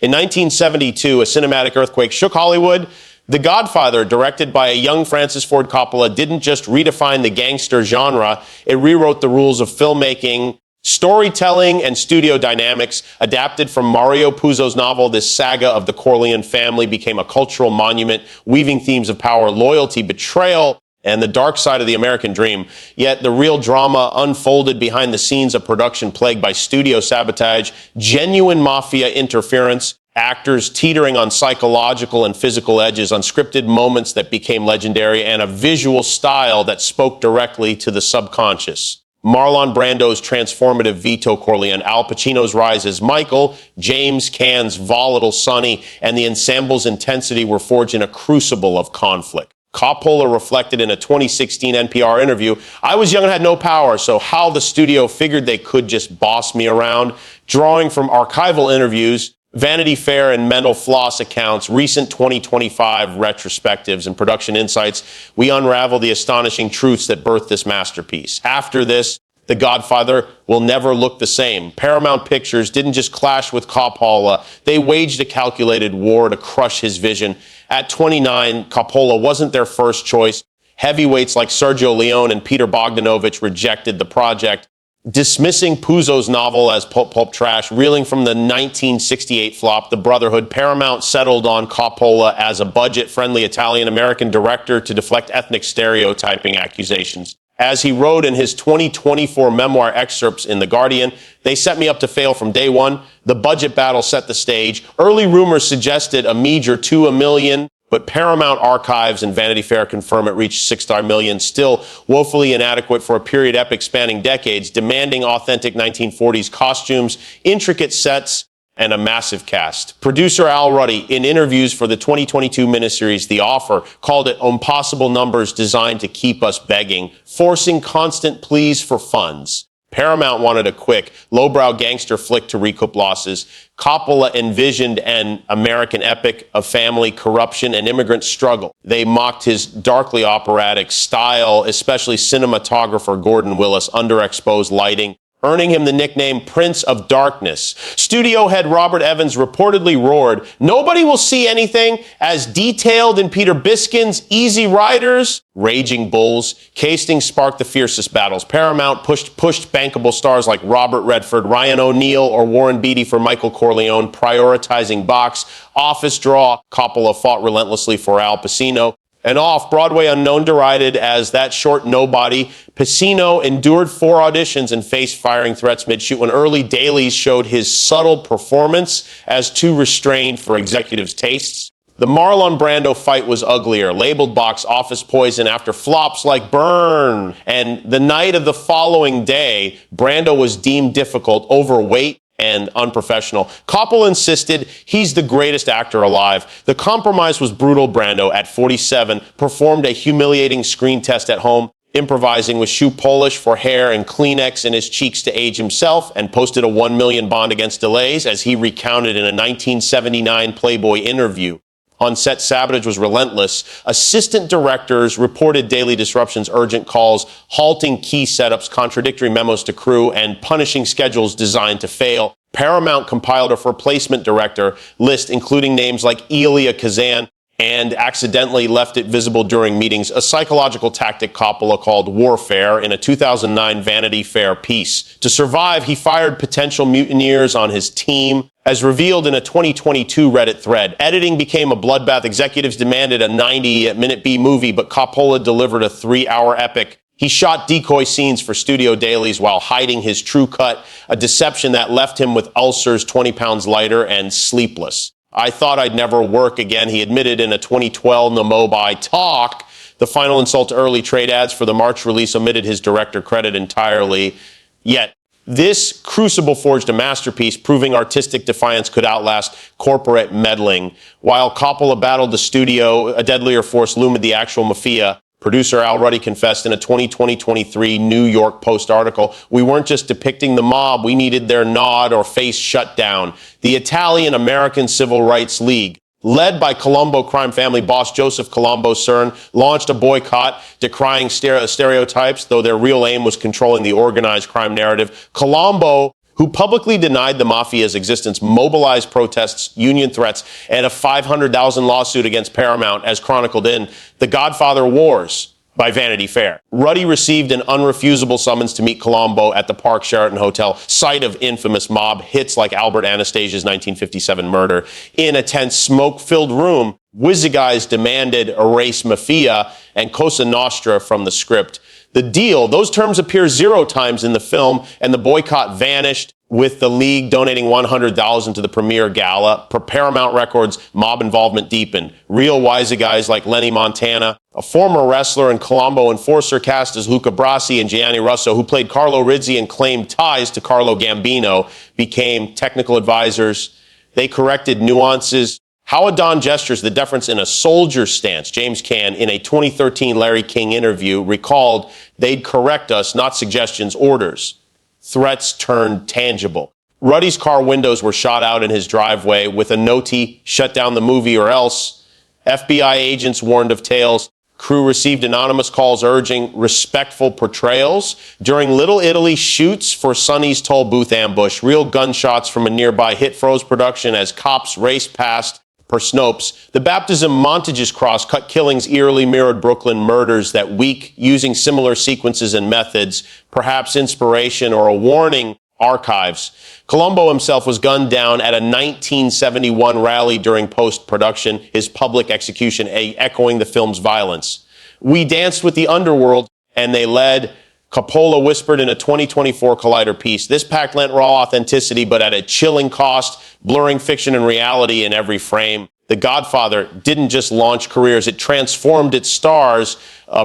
In 1972, a cinematic earthquake shook Hollywood. The Godfather, directed by a young Francis Ford Coppola, didn't just redefine the gangster genre, it rewrote the rules of filmmaking, storytelling, and studio dynamics. Adapted from Mario Puzo's novel, this saga of the Corleone family became a cultural monument, weaving themes of power, loyalty, betrayal, and the dark side of the American dream. Yet the real drama unfolded behind the scenes of production plagued by studio sabotage, genuine mafia interference, actors teetering on psychological and physical edges, unscripted moments that became legendary, and a visual style that spoke directly to the subconscious. Marlon Brando's transformative Vito Corleone, Al Pacino's rise as Michael, James Caan's volatile Sonny, and the ensemble's intensity were forged in a crucible of conflict. Coppola reflected in a 2016 NPR interview, "I was young and had no power, so how the studio figured they could just boss me around." Drawing from archival interviews, Vanity Fair and Mental Floss accounts, recent 2025 retrospectives, and production insights, we unravel the astonishing truths that birthed this masterpiece. After this, The Godfather will never look the same. Paramount Pictures didn't just clash with Coppola, they waged a calculated war to crush his vision. At 29, Coppola wasn't their first choice. Heavyweights like Sergio Leone and Peter Bogdanovich rejected the project, dismissing Puzo's novel as pulp trash. Reeling from the 1968 flop, The Brotherhood, Paramount settled on Coppola as a budget-friendly Italian-American director to deflect ethnic stereotyping accusations. As he wrote in his 2024 memoir excerpts in The Guardian, "They set me up to fail from day one. The budget battle set the stage. Early rumors suggested a meager $2 million, but Paramount Archives and Vanity Fair confirm it reached $6 million, still woefully inadequate for a period epic spanning decades, demanding authentic 1940s costumes, intricate sets, and a massive cast." Producer Al Ruddy, in interviews for the 2022 miniseries The Offer, called it impossible numbers designed to keep us begging, forcing constant pleas for funds. Paramount wanted a quick, lowbrow gangster flick to recoup losses. Coppola envisioned an American epic of family, corruption, and immigrant struggle. They mocked his darkly operatic style, especially cinematographer Gordon Willis' underexposed lighting, earning him the nickname Prince of Darkness. Studio head Robert Evans reportedly roared, "Nobody will see anything as detailed in Peter Biskin's Easy Riders." Raging Bulls. Casting sparked the fiercest battles. Paramount pushed bankable stars like Robert Redford, Ryan O'Neal, or Warren Beatty for Michael Corleone, prioritizing box office draw. Coppola fought relentlessly for Al Pacino. An off-Broadway unknown derided as that short nobody, Pacino endured 4 auditions and faced firing threats mid-shoot when early dailies showed his subtle performance as too restrained for executives' tastes. The Marlon Brando fight was uglier, labeled box office poison after flops like Burn. And the night of the following day, Brando was deemed difficult, overweight, and unprofessional. Coppola insisted he's the greatest actor alive. The compromise was brutal. Brando, at 47, performed a humiliating screen test at home, improvising with shoe polish for hair and Kleenex in his cheeks to age himself, and posted a $1 million bond against delays, as he recounted in a 1979 Playboy interview. On set, sabotage was relentless. Assistant directors reported daily disruptions, urgent calls, halting key setups, contradictory memos to crew, and punishing schedules designed to fail. Paramount compiled a replacement director list, including names like Elia Kazan, and accidentally left it visible during meetings, a psychological tactic Coppola called warfare in a 2009 Vanity Fair piece. To survive, he fired potential mutineers on his team. As revealed in a 2022 Reddit thread, editing became a bloodbath. Executives demanded a 90-minute B movie, but Coppola delivered a 3-hour epic. He shot decoy scenes for studio dailies while hiding his true cut, a deception that left him with ulcers 20 pounds lighter and sleepless. "I thought I'd never work again," he admitted in a 2012 Namobai talk. The final insult to early trade ads for the March release omitted his director credit entirely. Yet, this crucible forged a masterpiece, proving artistic defiance could outlast corporate meddling. While Coppola battled the studio, a deadlier force loomed, the actual mafia. Producer Al Ruddy confessed in a 2023 New York Post article, "We weren't just depicting the mob, we needed their nod or face shut down." The Italian-American Civil Rights League, led by Colombo crime family boss Joseph Colombo Cern, launched a boycott decrying stereotypes, though their real aim was controlling the organized crime narrative. Colombo, who publicly denied the mafia's existence, mobilized protests, union threats, and a 500,000 lawsuit against Paramount, as chronicled in The Godfather Wars by Vanity Fair. Ruddy received an unrefusable summons to meet Colombo at the Park Sheraton Hotel, site of infamous mob hits like Albert Anastasia's 1957 murder. In a tense, smoke-filled room, Whizziguys demanded erase Mafia and Cosa Nostra from the script. The deal, those terms appear 0 times in the film, and the boycott vanished, with the league donating $100,000 to the premiere gala. Per Paramount Records, mob involvement deepened. Real Whizziguys like Lenny Montana, a former wrestler and Colombo enforcer cast as Luca Brasi and Gianni Russo, who played Carlo Rizzi and claimed ties to Carlo Gambino, became technical advisors. They corrected nuances. How a Don gestures the deference in a soldier's stance. James Caan, in a 2013 Larry King interview, recalled they'd correct us, not suggestions, orders. Threats turned tangible. Ruddy's car windows were shot out in his driveway with a notee, shut down the movie or else. FBI agents warned of tales. Crew received anonymous calls urging respectful portrayals. During Little Italy shoots for Sonny's toll booth ambush, real gunshots from a nearby hit froze production as cops raced past per Snopes. The baptism Montage's Cross cut killings eerily mirrored Brooklyn murders that week, using similar sequences and methods, perhaps inspiration or a warning. Archives. Colombo himself was gunned down at a 1971 rally during post-production, his public execution echoing the film's violence. We danced with the underworld, and they led. Coppola whispered in a 2024 Collider piece, this pack lent raw authenticity, but at a chilling cost, blurring fiction and reality in every frame. The Godfather didn't just launch careers, it transformed its stars,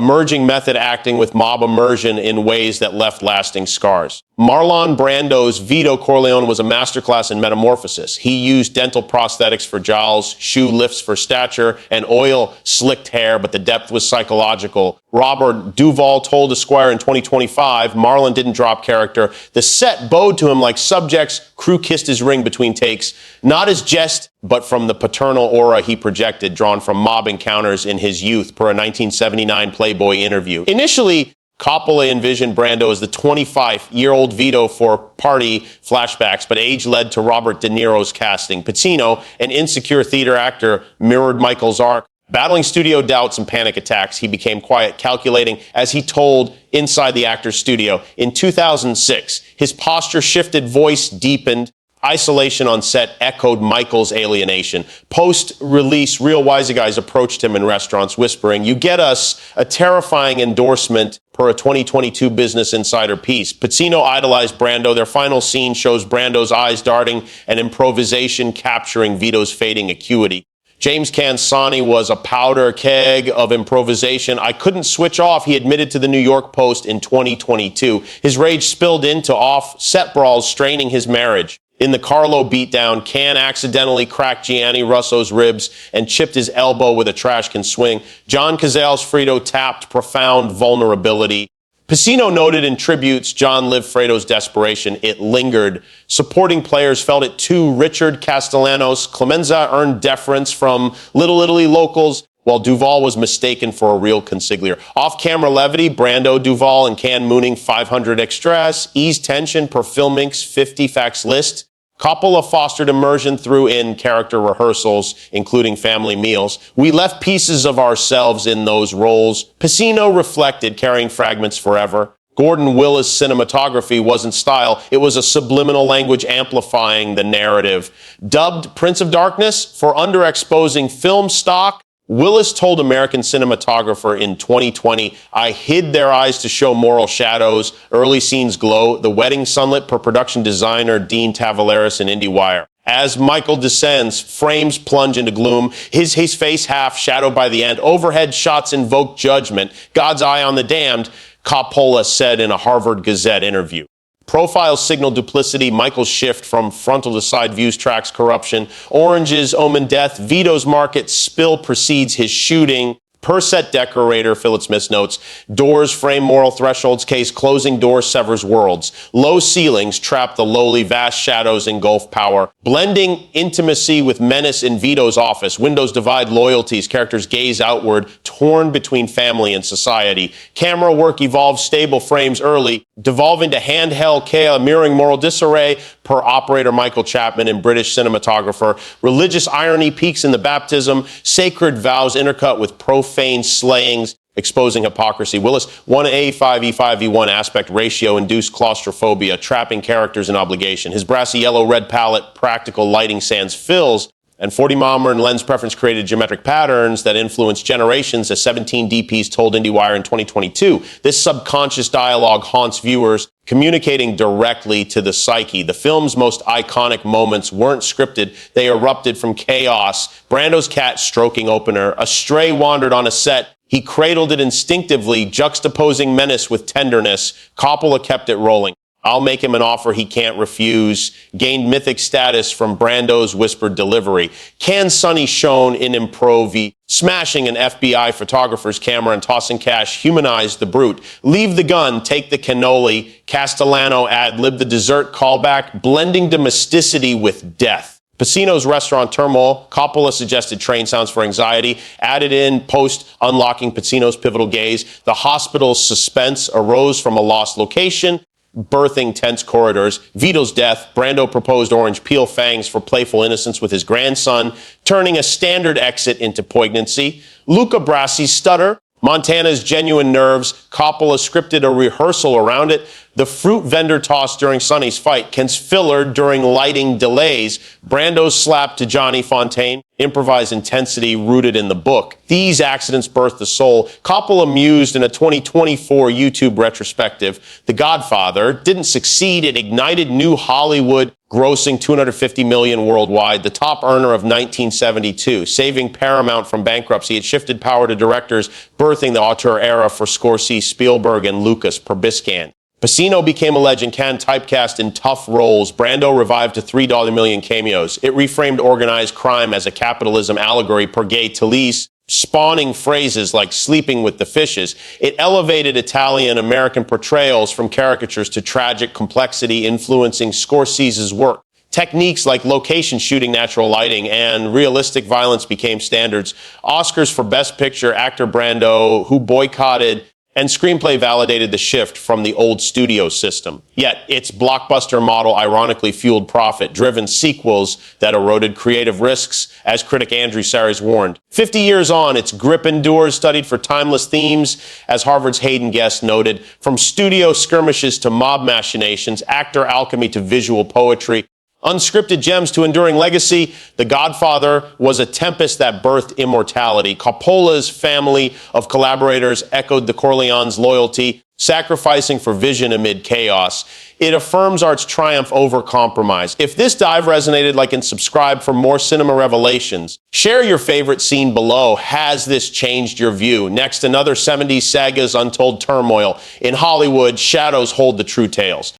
merging method acting with mob immersion in ways that left lasting scars. Marlon Brando's Vito Corleone was a masterclass in metamorphosis. He used dental prosthetics for jowls, shoe lifts for stature, and oil-slicked hair, but the depth was psychological. Robert Duvall told Esquire in 2025, Marlon didn't drop character. The set bowed to him like subjects. Crew kissed his ring between takes, not as jest, but from the paternal aura he projected, drawn from mob encounters in his youth, per a 1979 Playboy interview. Initially, Coppola envisioned Brando as the 25-year-old Vito for party flashbacks, but age led to Robert De Niro's casting. Pacino, an insecure theater actor, mirrored Michael's arc. Battling studio doubts and panic attacks, he became quiet, calculating, as he told Inside the Actor's Studio. In 2006, his posture shifted, voice deepened. Isolation on set echoed Michael's alienation. Post-release, Real Whizziguys approached him in restaurants, whispering, you get us, a terrifying endorsement per a 2022 Business Insider piece. Pacino idolized Brando. Their final scene shows Brando's eyes darting and improvisation capturing Vito's fading acuity. James Caan's Sonny was a powder keg of improvisation. I couldn't switch off, he admitted to the New York Post in 2022. His rage spilled into off-set brawls, straining his marriage. In the Carlo beatdown, Caan accidentally cracked Gianni Russo's ribs and chipped his elbow with a trash can swing. John Cazale's Frito tapped profound vulnerability. Pacino noted in tributes John lived Fredo's desperation. It lingered. Supporting players felt it too. Richard Castellanos, Clemenza earned deference from Little Italy locals, while Duvall was mistaken for a real consigliere. Off-camera levity, Brando, Duvall, and Caan mooning 500 extras, eased tension per Filmink's 50 facts list. Coppola fostered immersion through in-character rehearsals, including family meals. We left pieces of ourselves in those roles. Pacino reflected, carrying fragments forever. Gordon Willis' cinematography wasn't style. It was a subliminal language amplifying the narrative. Dubbed Prince of Darkness for underexposing film stock, Willis told American cinematographer in 2020, I hid their eyes to show moral shadows, early scenes glow, the wedding sunlit per production designer Dean Tavares in IndieWire. As Michael descends, frames plunge into gloom, his face half shadowed by the end, overhead shots invoke judgment, God's eye on the damned, Coppola said in a Harvard Gazette interview. Profiles signal duplicity, Michael's shift from frontal to side views tracks corruption, Orange's omen death, Vito's market spill precedes his shooting, Per set decorator, Philip Smith notes, doors frame moral thresholds, case closing door severs worlds. Low ceilings trap the lowly, vast shadows engulf power. Blending intimacy with menace in Vito's office. Windows divide loyalties, characters gaze outward, torn between family and society. Camera work evolves stable frames early, devolving to handheld chaos, mirroring moral disarray, per operator Michael Chapman and British cinematographer. Religious irony peaks in the baptism, sacred vows intercut with profane slayings, exposing hypocrisy. Willis, 1A5E5E1 aspect ratio induced claustrophobia, trapping characters in obligation. His brassy yellow-red palette, practical lighting sans fills, and 40mm and lens preference created geometric patterns that influenced generations, as 17 DPs told IndieWire in 2022. This subconscious dialogue haunts viewers, communicating directly to the psyche. The film's most iconic moments weren't scripted. They erupted from chaos. Brando's cat stroking opener. A stray wandered on a set. He cradled it instinctively, juxtaposing menace with tenderness. Coppola kept it rolling. I'll make him an offer he can't refuse. Gained mythic status from Brando's whispered delivery. Can Sonny shown in improv, smashing an FBI photographer's camera and tossing cash, humanized the brute. Leave the gun, take the cannoli. Castellano ad-lib the dessert callback, blending domesticity with death. Pacino's restaurant turmoil, Coppola suggested train sounds for anxiety, added in post unlocking Pacino's pivotal gaze. The hospital's suspense arose from a lost location, birthing tense corridors. Vito's death, Brando proposed orange peel fangs for playful innocence with his grandson, turning a standard exit into poignancy. Luca Brassi's stutter, Montana's genuine nerves, Coppola scripted a rehearsal around it. The fruit vendor toss during Sonny's fight, Ken's filler during lighting delays, Brando's slap to Johnny Fontaine, improvised intensity rooted in the book. These accidents birthed the soul. Coppola mused in a 2024 YouTube retrospective, The Godfather didn't succeed. It ignited new Hollywood, grossing $250 million worldwide, the top earner of 1972. Saving Paramount from bankruptcy, it shifted power to directors, birthing the auteur era for Scorsese, Spielberg, and Lucas Perbiscan. Pacino became a legend, Cannes typecast in tough roles. Brando revived to $3 million cameos. It reframed organized crime as a capitalism allegory per Gay Talese, spawning phrases like sleeping with the fishes. It elevated Italian-American portrayals from caricatures to tragic complexity, influencing Scorsese's work. Techniques like location shooting, natural lighting, and realistic violence became standards. Oscars for Best Picture, actor Brando, who boycotted, and screenplay validated the shift from the old studio system. Yet, its blockbuster model ironically fueled profit-driven sequels that eroded creative risks, as critic Andrew Sarris warned. 50 years on, its grip endures, studied for timeless themes, as Harvard's Hayden Guest noted, from studio skirmishes to mob machinations, actor alchemy to visual poetry, unscripted gems to enduring legacy. The Godfather was a tempest that birthed immortality. Coppola's family of collaborators echoed the Corleone's loyalty, sacrificing for vision amid chaos. It affirms art's triumph over compromise. If this dive resonated, like and subscribe for more cinema revelations. Share your favorite scene below. Has this changed your view? Next, another 70s saga's untold turmoil. In Hollywood, shadows hold the true tales.